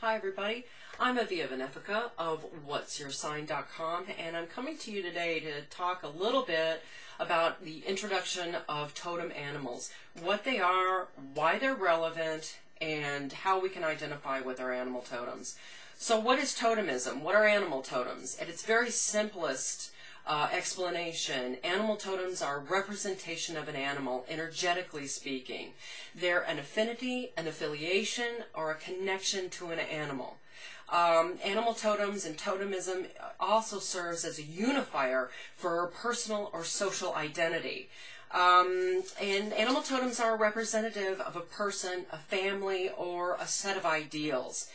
Hi everybody, I'm Avia Benefica of whatsyoursign.com, and I'm coming to you today to talk a little bit about the introduction of totem animals, what they are, why they're relevant, and how we can identify with our animal totems. So what is totemism? What are animal totems? At its very simplest explanation, animal totems are a representation of an animal, energetically speaking. They're an affinity, an affiliation, or a connection to an animal. Animal totems and totemism also serves as a unifier for personal or social identity. And animal totems are representative of a person, a family, or a set of ideals.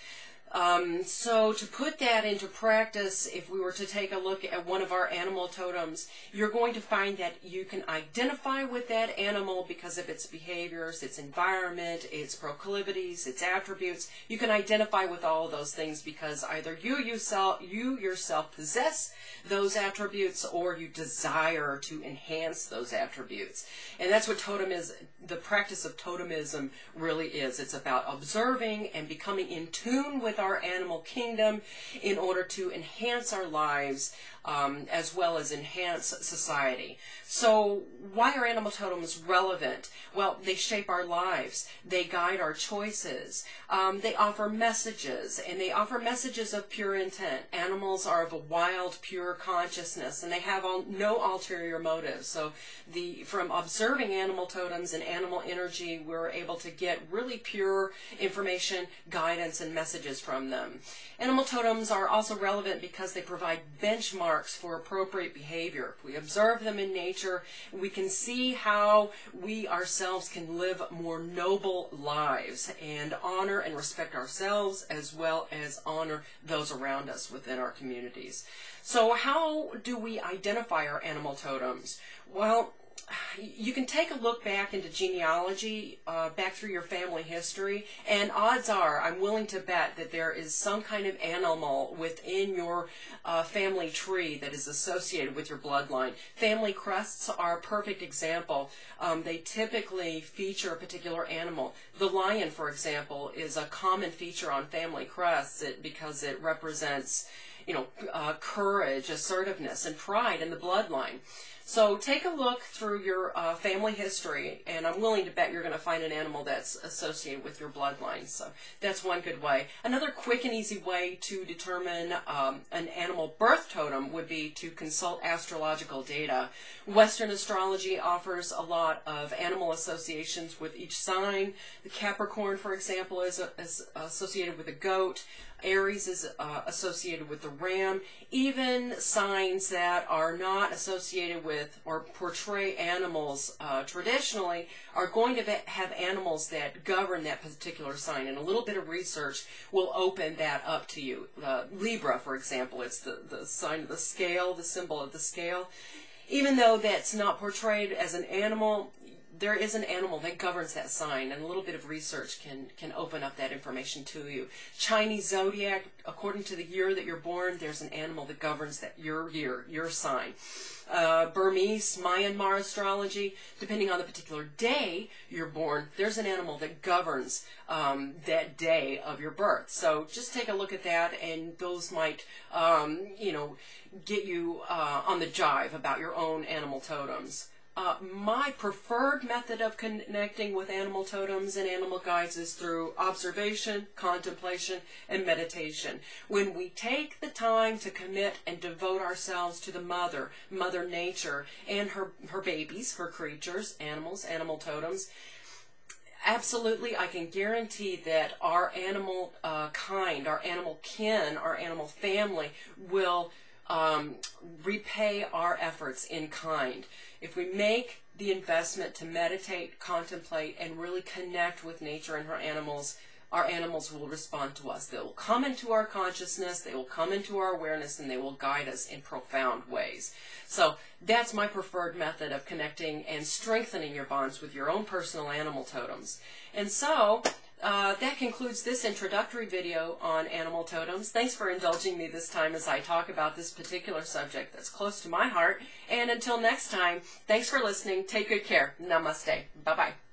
So to put that into practice, if we were to take a look at one of our animal totems, you're going to find that you can identify with that animal because of its behaviors, its environment, its proclivities, its attributes. You can identify with all of those things because either you yourself possess those attributes or you desire to enhance those attributes. And that's what the practice of totemism really is. It's about observing and becoming in tune with our animal kingdom in order to enhance our lives as well as enhance society. So why are animal totems relevant? Well, they shape our lives. They guide our choices. They offer messages, and they offer messages of pure intent. Animals are of a wild, pure consciousness, and they have no ulterior motives. So from observing animal totems and animal energy, we're able to get really pure information, guidance, and messages from them. Animal totems are also relevant because they provide benchmarks for appropriate behavior. If we observe them in nature, we can see how we ourselves can live more noble lives and honor and respect ourselves as well as honor those around us within our communities. So how do we identify our animal totems? Well, you can take a look back into genealogy, back through your family history, and odds are, I'm willing to bet that there is some kind of animal within your family tree that is associated with your bloodline. Family crests are a perfect example. They typically feature a particular animal. The lion, for example, is a common feature on family crests because it represents, courage, assertiveness, and pride in the bloodline. So take a look through your family history, and I'm willing to bet you're going to find an animal that's associated with your bloodline. So that's one good way. Another quick and easy way to determine an animal birth totem would be to consult astrological data. Western astrology offers a lot of animal associations with each sign. The Capricorn, for example, is associated with a goat. Aries is associated with the ram. Even signs that are not associated with or portray animals traditionally are going to have animals that govern that particular sign, and a little bit of research will open that up to you. Libra, for example, it's the sign of the scale, the symbol of the scale. Even though that's not portrayed as an animal, there is an animal that governs that sign, and a little bit of research can open up that information to you. Chinese zodiac, according to the year that you're born, there's an animal that governs your year, your sign. Burmese, Myanmar astrology, depending on the particular day you're born, there's an animal that governs that day of your birth. So just take a look at that, and those might, get you on the jive about your own animal totems. My preferred method of connecting with animal totems and animal guides is through observation, contemplation, and meditation. When we take the time to commit and devote ourselves to the Mother Nature, and her babies, her creatures, animal totems, absolutely, I can guarantee that our animal kind, our animal kin, our animal family will repay our efforts in kind. If we make the investment to meditate, contemplate, and really connect with nature and her animals, our animals will respond to us. They will come into our consciousness, they will come into our awareness, and they will guide us in profound ways. So that's my preferred method of connecting and strengthening your bonds with your own personal animal totems. And so that concludes this introductory video on animal totems. Thanks for indulging me this time as I talk about this particular subject that's close to my heart. And until next time, thanks for listening. Take good care. Namaste. Bye-bye.